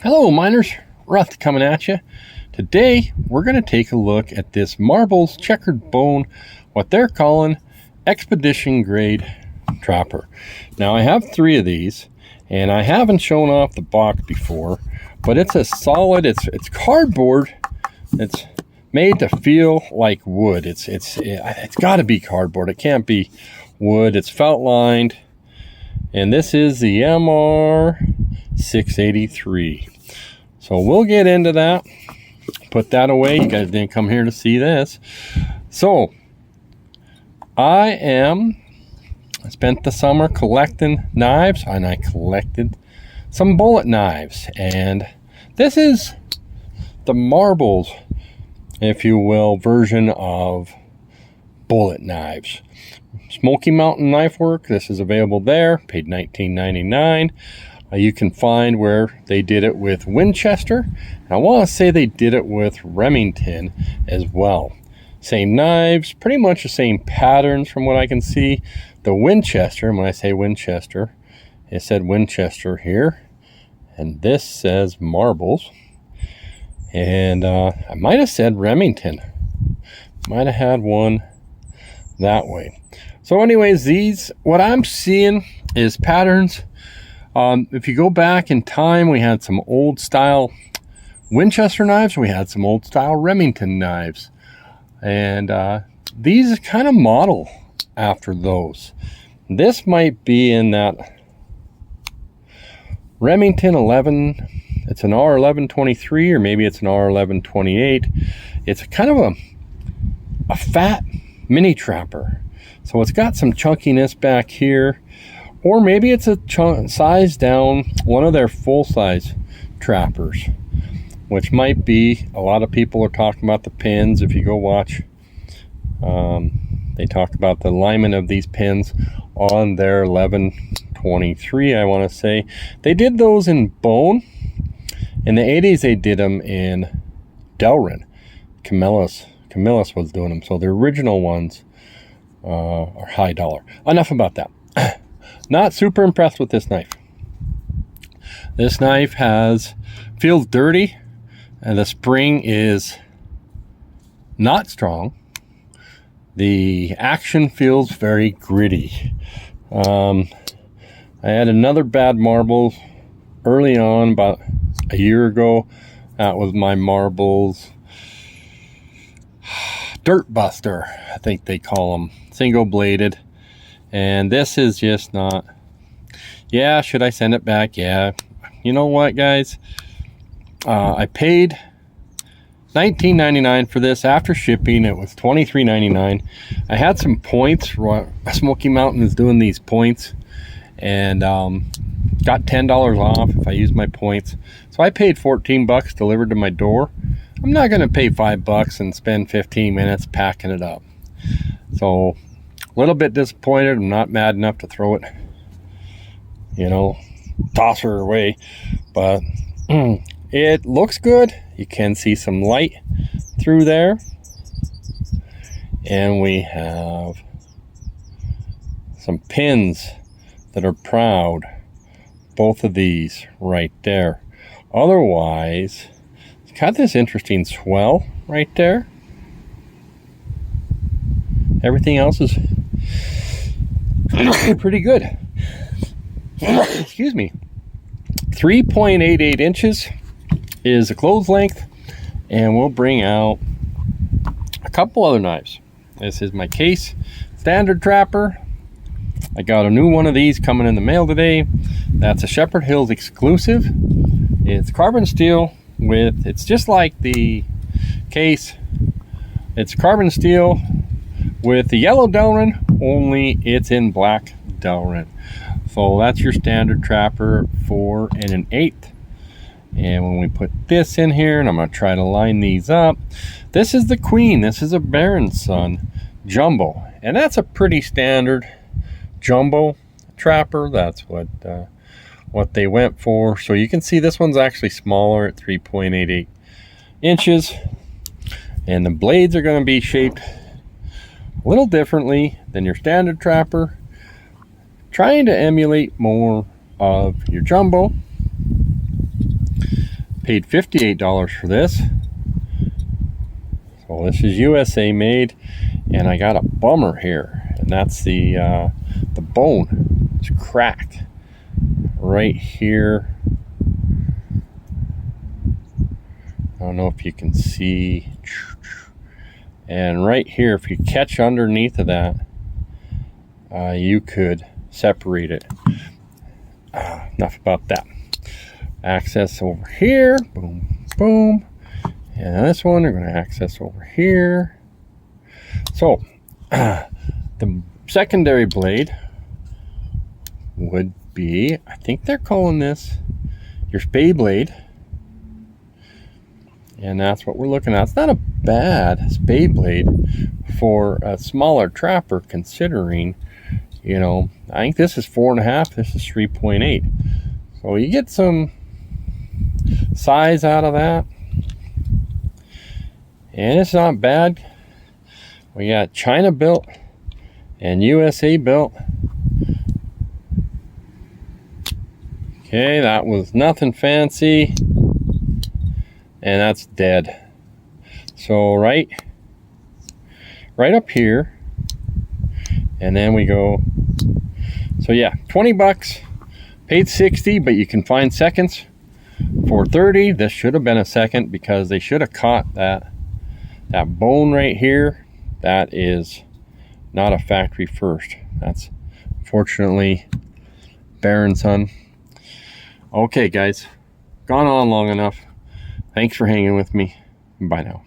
Hello miners, Ruth coming at you. Today we're going to take a look at this Marbles checkered bone, what they're calling expedition grade trapper. Now I have 3 of these and I haven't shown off the box before, but it's a solid, it's cardboard. It's made to feel like wood. It's got to be cardboard. It can't be wood. It's felt lined, and this is the MR683. So we'll get into that. Put that away. You guys didn't come here to see this. So I spent the summer collecting knives, and I collected some bullet knives, and this is the Marbles, if you will, version of bullet knives. Smoky Mountain Knife Work, this is available there, paid $19.99. You can find where they did it with Winchester, and I want to say they did it with Remington as well. Same knives, pretty much the same patterns from what I can see. The Winchester, and when I say Winchester, it said Winchester here, and this says Marbles. And I might have said Remington. Might have had one that way. So anyways, these, what I'm seeing is patterns. If you go back in time, we had some old style Winchester knives. We had some old style Remington knives. And these kind of model after those. This might be in that Remington 11. It's an R1123, or maybe it's an R1128. It's kind of a fat mini trapper. So it's got some chunkiness back here. Or maybe it's a size down, one of their full-size trappers, which might be, a lot of people are talking about the pins. If you go watch, they talk about the alignment of these pins on their 1123, I want to say. They did those in bone. In the 80s, they did them in Delrin. Camillus was doing them. So the original ones are high dollar. Enough about that. Not super impressed with this knife. This knife feels dirty, and the spring is not strong. The action feels very gritty. I had another bad Marbles early on, about a year ago. That was my Marbles Dirt Buster, I think they call them, single bladed. And this is just not, yeah, should I send it back? Yeah. You know what, guys? I paid $19.99 for this. After shipping, it was $23.99. I had some points. Smoky Mountain is doing these points, and got $10 off if I use my points. So I paid 14 bucks delivered to my door. I'm not going to pay $5 and spend 15 minutes packing it up. So a little bit disappointed. I'm not mad enough to throw it, toss her away, but it looks good. You can see some light through there, and we have some pins that are proud, both of these right there. Otherwise, it's got this interesting swell right there. Everything else is pretty good. Excuse me. 3.88 inches is the close length, and we'll bring out a couple other knives. This is my Case standard trapper. I got a new one of these coming in the mail today. That's a Shepherd Hills exclusive. It's carbon steel with, it's just like the Case. It's carbon steel with the yellow Delrin, only it's in black Delrin. So that's your standard trapper, 4 1/8. And when we put this in here, and I'm going to try to line these up, this is the Queen. This is a Baron's Son jumbo, and that's a pretty standard jumbo trapper. That's what they went for. So you can see this one's actually smaller at 3.88 inches, and the blades are going to be shaped a little differently than your standard trapper, trying to emulate more of your jumbo. Paid $58 for this. So this is USA made, and I got a bummer here, and that's the bone. It's cracked right here. I don't know if you can see. And right here, if you catch underneath of that, you could separate it. Enough about that. Access over here. Boom, boom. And this one, they're going to access over here. So, the secondary blade would be, I think they're calling this your Spey blade. And that's what we're looking at. It's not a bad Spey blade for a smaller trapper, considering, you know, I think this is 4.5, this is 3.8. So you get some size out of that. And it's not bad. We got China built and USA built. Okay, that was nothing fancy. And that's dead. So right up here. And then we go. So yeah, 20 bucks. Paid 60, but you can find seconds for 30. This should have been a second, because they should have caught that bone right here. That is not a factory first. That's unfortunately Baron Son. Okay guys, gone on long enough. Thanks for hanging with me. Bye now.